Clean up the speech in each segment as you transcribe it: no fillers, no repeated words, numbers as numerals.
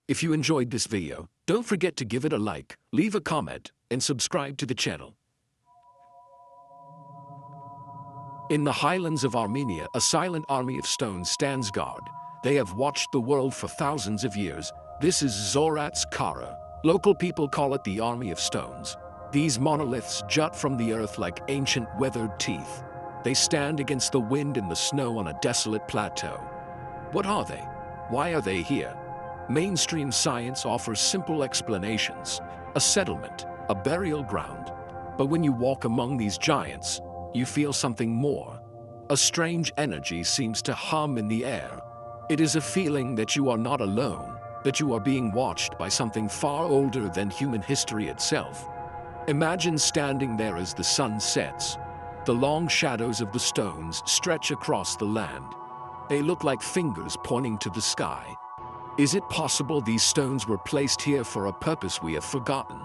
If you enjoyed this video, don't forget to give it a like, leave a comment, and subscribe to the channel. In the highlands of Armenia, a silent army of stones stands guard. They have watched the world for thousands of years. This is Zorats Kara. Local people call it the Army of Stones. These monoliths jut from the earth like ancient weathered teeth. They stand against the wind and the snow on a desolate plateau. What are they? Why are they here? Mainstream science offers simple explanations: a settlement, a burial ground. But when you walk among these giants, you feel something more. A strange energy seems to hum in the air. It is a feeling that you are not alone, that you are being watched by something far older than human history itself. Imagine standing there as the sun sets. The long shadows of the stones stretch across the land. They look like fingers pointing to the sky. Is it possible these stones were placed here for a purpose we have forgotten?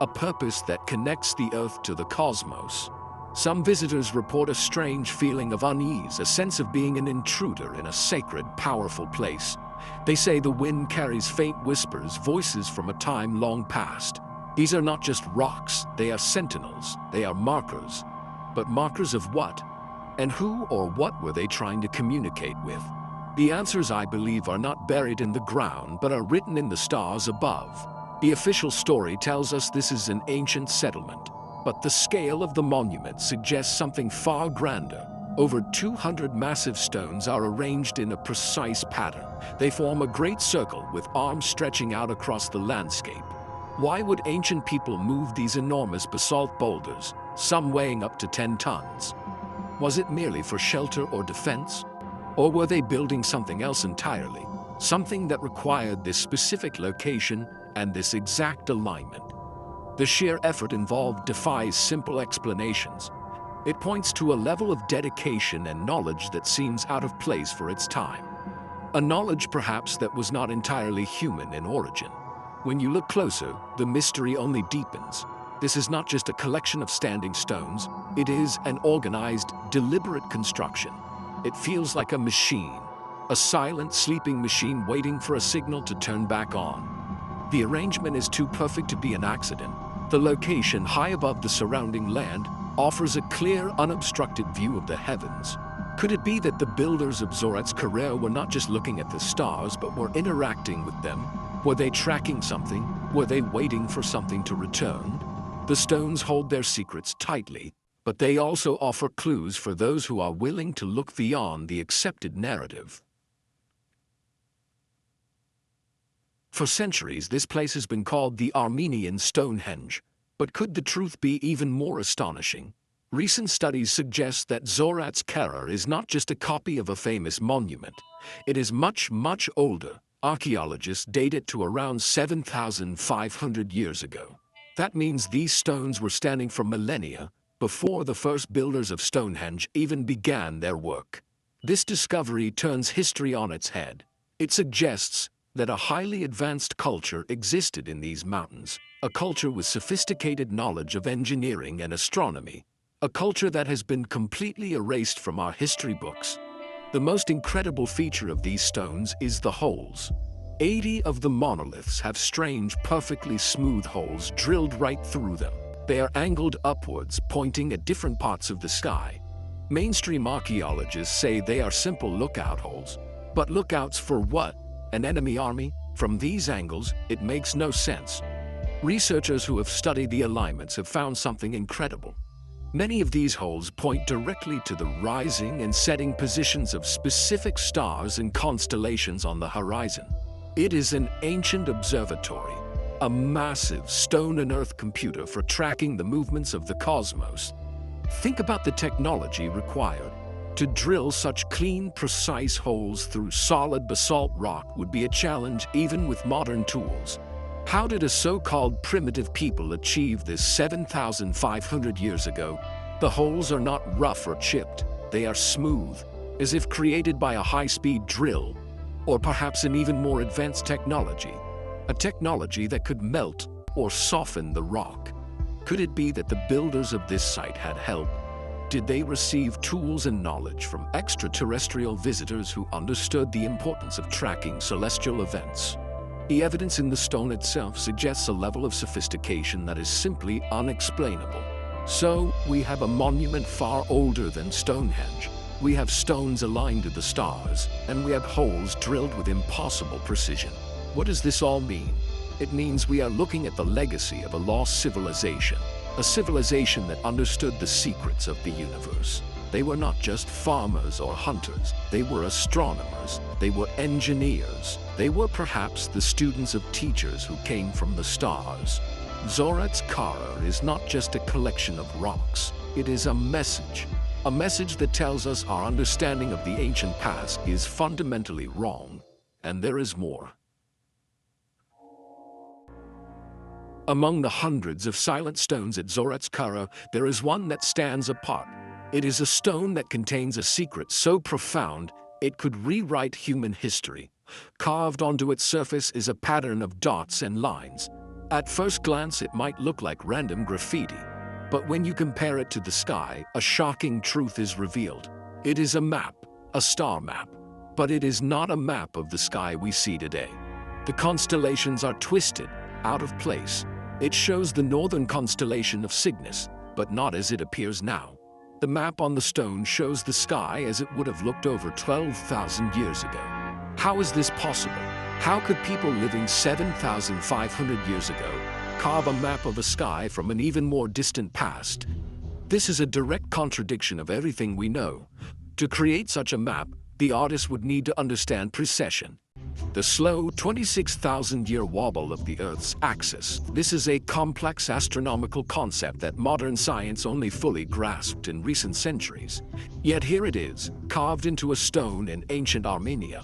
A purpose that connects the earth to the cosmos? Some visitors report a strange feeling of unease, a sense of being an intruder in a sacred, powerful place. They say the wind carries faint whispers, voices from a time long past. These are not just rocks, they are sentinels, they are markers. But markers of what? And who or what were they trying to communicate with? The answers, I believe, are not buried in the ground, but are written in the stars above. The official story tells us this is an ancient settlement, but the scale of the monument suggests something far grander. Over 200 massive stones are arranged in a precise pattern. They form a great circle with arms stretching out across the landscape. Why would ancient people move these enormous basalt boulders, some weighing up to 10 tons? Was it merely for shelter or defense? Or were they building something else entirely? Something that required this specific location and this exact alignment? The sheer effort involved defies simple explanations. It points to a level of dedication and knowledge that seems out of place for its time. A knowledge perhaps that was not entirely human in origin. When you look closer, the mystery only deepens. This is not just a collection of standing stones. It is an organized, deliberate construction. It feels like a machine, a silent, sleeping machine waiting for a signal to turn back on. The arrangement is too perfect to be an accident. The location, high above the surrounding land, offers a clear, unobstructed view of the heavens. Could it be that the builders of Zorats Kara were not just looking at the stars, but were interacting with them? Were they tracking something? Were they waiting for something to return? The stones hold their secrets tightly, but they also offer clues for those who are willing to look beyond the accepted narrative. For centuries, this place has been called the Armenian Stonehenge. But could the truth be even more astonishing? Recent studies suggest that Zorats Kara is not just a copy of a famous monument. It is much, much older. Archaeologists date it to around 7,500 years ago. That means these stones were standing for millennia before the first builders of Stonehenge even began their work. This discovery turns history on its head. It suggests that a highly advanced culture existed in these mountains, a culture with sophisticated knowledge of engineering and astronomy, a culture that has been completely erased from our history books. The most incredible feature of these stones is the holes. 80 of the monoliths have strange, perfectly smooth holes drilled right through them. They are angled upwards, pointing at different parts of the sky. Mainstream archaeologists say they are simple lookout holes. But lookouts for what? An enemy army? From these angles, it makes no sense. Researchers who have studied the alignments have found something incredible. Many of these holes point directly to the rising and setting positions of specific stars and constellations on the horizon. It is an ancient observatory, a massive stone and earth computer for tracking the movements of the cosmos. Think about the technology required. To drill such clean, precise holes through solid basalt rock would be a challenge even with modern tools. How did a so-called primitive people achieve this 7,500 years ago? The holes are not rough or chipped. They are smooth, as if created by a high-speed drill, or perhaps an even more advanced technology. A technology that could melt or soften the rock. Could it be that the builders of this site had help? Did they receive tools and knowledge from extraterrestrial visitors who understood the importance of tracking celestial events? The evidence in the stone itself suggests a level of sophistication that is simply unexplainable. So, we have a monument far older than Stonehenge. We have stones aligned to the stars, and we have holes drilled with impossible precision. What does this all mean? It means we are looking at the legacy of a lost civilization, a civilization that understood the secrets of the universe. They were not just farmers or hunters, they were astronomers, they were engineers, they were perhaps the students of teachers who came from the stars. Zorats Kara is not just a collection of rocks, it is a message that tells us our understanding of the ancient past is fundamentally wrong, and there is more. Among the hundreds of silent stones at Zorats Kara, there is one that stands apart. It is a stone that contains a secret so profound it could rewrite human history. Carved onto its surface is a pattern of dots and lines. At first glance, it might look like random graffiti, but when you compare it to the sky, a shocking truth is revealed. It is a map, a star map, but it is not a map of the sky we see today. The constellations are twisted, out of place. It shows the northern constellation of Cygnus, but not as it appears now. The map on the stone shows the sky as it would have looked over 12,000 years ago. How is this possible? How could people living 7,500 years ago carve a map of a sky from an even more distant past? This is a direct contradiction of everything we know. To create such a map, the artist would need to understand precession, the slow 26,000-year wobble of the Earth's axis. This is a complex astronomical concept that modern science only fully grasped in recent centuries. Yet here it is, carved into a stone in ancient Armenia.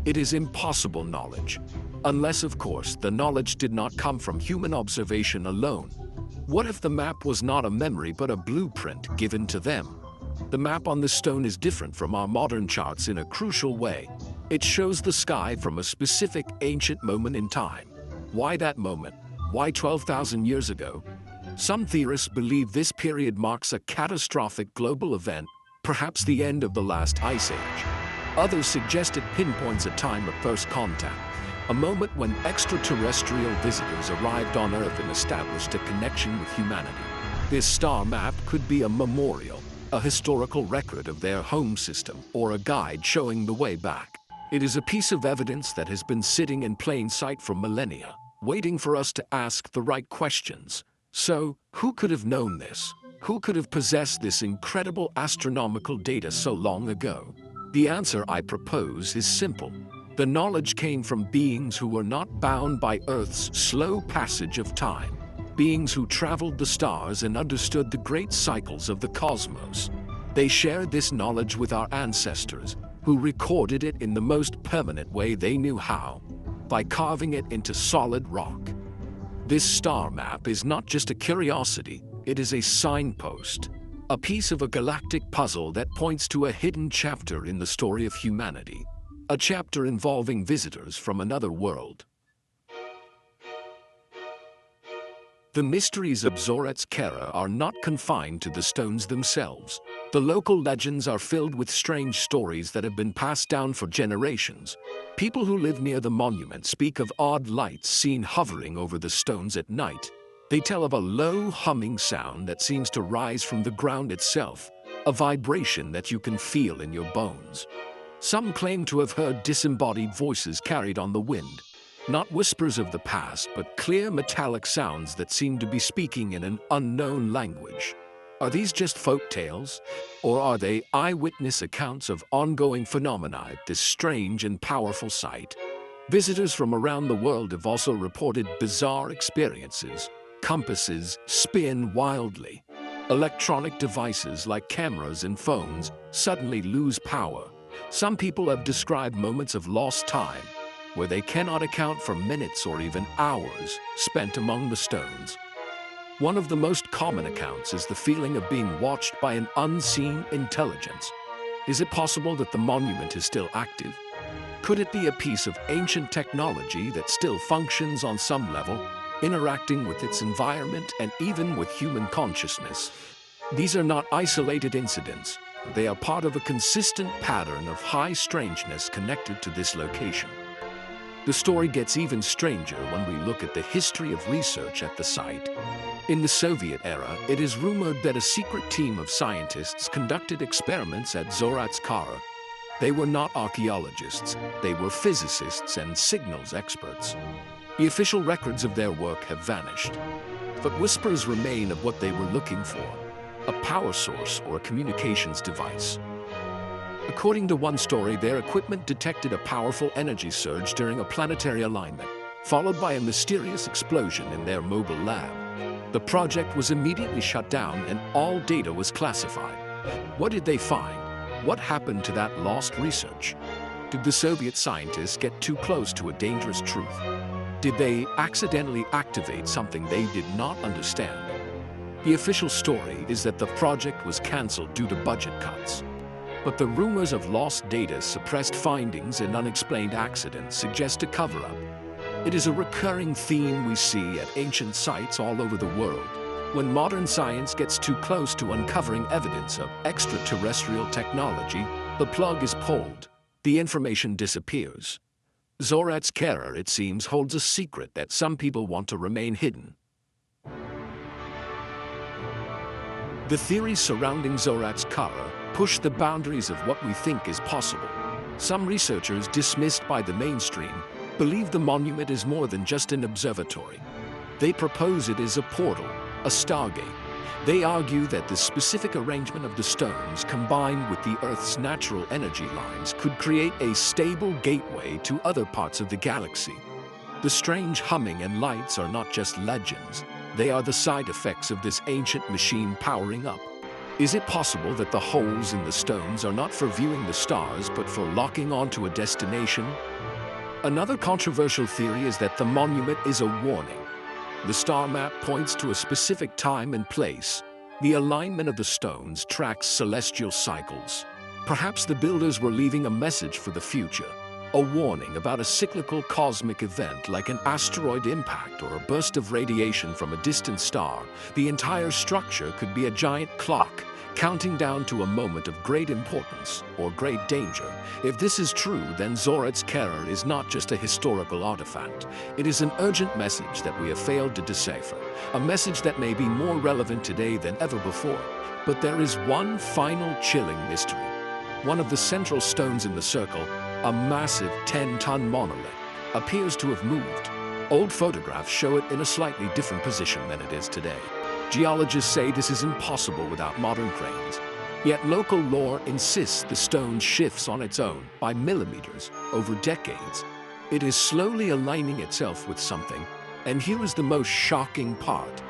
It is impossible knowledge. Unless, of course, the knowledge did not come from human observation alone. What if the map was not a memory but a blueprint given to them? The map on the stone is different from our modern charts in a crucial way. It shows the sky from a specific ancient moment in time. Why that moment? Why 12,000 years ago? Some theorists believe this period marks a catastrophic global event, perhaps the end of the last ice age. Others suggest it pinpoints a time of first contact, a moment when extraterrestrial visitors arrived on Earth and established a connection with humanity. This star map could be a memorial, a historical record of their home system, or a guide showing the way back. It is a piece of evidence that has been sitting in plain sight for millennia, waiting for us to ask the right questions. So, who could have known this? Who could have possessed this incredible astronomical data so long ago? The answer I propose is simple. The knowledge came from beings who were not bound by Earth's slow passage of time. Beings who traveled the stars and understood the great cycles of the cosmos. They shared this knowledge with our ancestors, who recorded it in the most permanent way they knew how, by carving it into solid rock. This star map is not just a curiosity, it is a signpost, a piece of a galactic puzzle that points to a hidden chapter in the story of humanity, a chapter involving visitors from another world. The mysteries of Zorats Kara are not confined to the stones themselves. The local legends are filled with strange stories that have been passed down for generations. People who live near the monument speak of odd lights seen hovering over the stones at night. They tell of a low humming sound that seems to rise from the ground itself, a vibration that you can feel in your bones. Some claim to have heard disembodied voices carried on the wind. Not whispers of the past, but clear metallic sounds that seem to be speaking in an unknown language. Are these just folk tales? Or are they eyewitness accounts of ongoing phenomena at this strange and powerful site? Visitors from around the world have also reported bizarre experiences. Compasses spin wildly. Electronic devices like cameras and phones suddenly lose power. Some people have described moments of lost time, where they cannot account for minutes or even hours spent among the stones. One of the most common accounts is the feeling of being watched by an unseen intelligence. Is it possible that the monument is still active? Could it be a piece of ancient technology that still functions on some level, interacting with its environment and even with human consciousness? These are not isolated incidents. They are part of a consistent pattern of high strangeness connected to this location. The story gets even stranger when we look at the history of research at the site. In the Soviet era, it is rumored that a secret team of scientists conducted experiments at Zorats. They were not archaeologists, they were physicists and signals experts. The official records of their work have vanished, but whispers remain of what they were looking for: a power source or a communications device. According to one story, their equipment detected a powerful energy surge during a planetary alignment, followed by a mysterious explosion in their mobile lab. The project was immediately shut down and all data was classified. What did they find? What happened to that lost research? Did the Soviet scientists get too close to a dangerous truth? Did they accidentally activate something they did not understand? The official story is that the project was cancelled due to budget cuts. But the rumors of lost data, suppressed findings, and unexplained accidents suggest a cover-up. It is a recurring theme we see at ancient sites all over the world. When modern science gets too close to uncovering evidence of extraterrestrial technology, the plug is pulled. The information disappears. Zorats, it seems, holds a secret that some people want to remain hidden. The theories surrounding Zorats push the boundaries of what we think is possible. Some researchers, dismissed by the mainstream, believe the monument is more than just an observatory. They propose it is a portal, a stargate. They argue that the specific arrangement of the stones combined with the Earth's natural energy lines could create a stable gateway to other parts of the galaxy. The strange humming and lights are not just legends. They are the side effects of this ancient machine powering up. Is it possible that the holes in the stones are not for viewing the stars but for locking onto a destination? Another controversial theory is that the monument is a warning. The star map points to a specific time and place. The alignment of the stones tracks celestial cycles. Perhaps the builders were leaving a message for the future, a warning about a cyclical cosmic event like an asteroid impact or a burst of radiation from a distant star. The entire structure could be a giant clock, counting down to a moment of great importance or great danger. If this is true, then Zorats is not just a historical artifact. It is an urgent message that we have failed to decipher, a message that may be more relevant today than ever before. But there is one final chilling mystery. One of the central stones in the circle, a massive 10-ton monolith, appears to have moved. Old photographs show it in a slightly different position than it is today. Geologists say this is impossible without modern cranes. Yet local lore insists the stone shifts on its own by millimeters over decades. It is slowly aligning itself with something, and here is the most shocking part.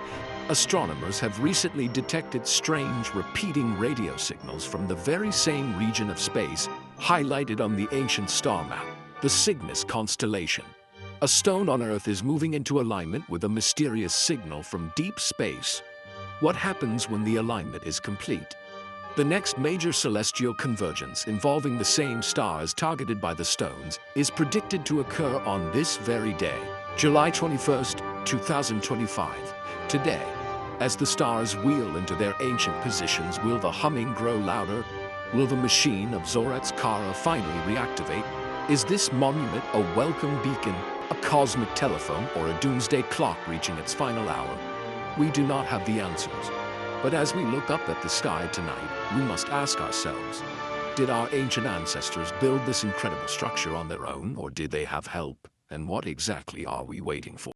Astronomers have recently detected strange, repeating radio signals from the very same region of space highlighted on the ancient star map, the Cygnus constellation. A stone on Earth is moving into alignment with a mysterious signal from deep space. What happens when the alignment is complete? The next major celestial convergence involving the same stars targeted by the stones is predicted to occur on this very day, July 21st, 2025. Today, as the stars wheel into their ancient positions, will the humming grow louder? Will the machine of Zorats finally reactivate? Is this monument a welcome beacon, a cosmic telephone, or a doomsday clock reaching its final hour? We do not have the answers. But as we look up at the sky tonight, we must ask ourselves, did our ancient ancestors build this incredible structure on their own, or did they have help? And what exactly are we waiting for?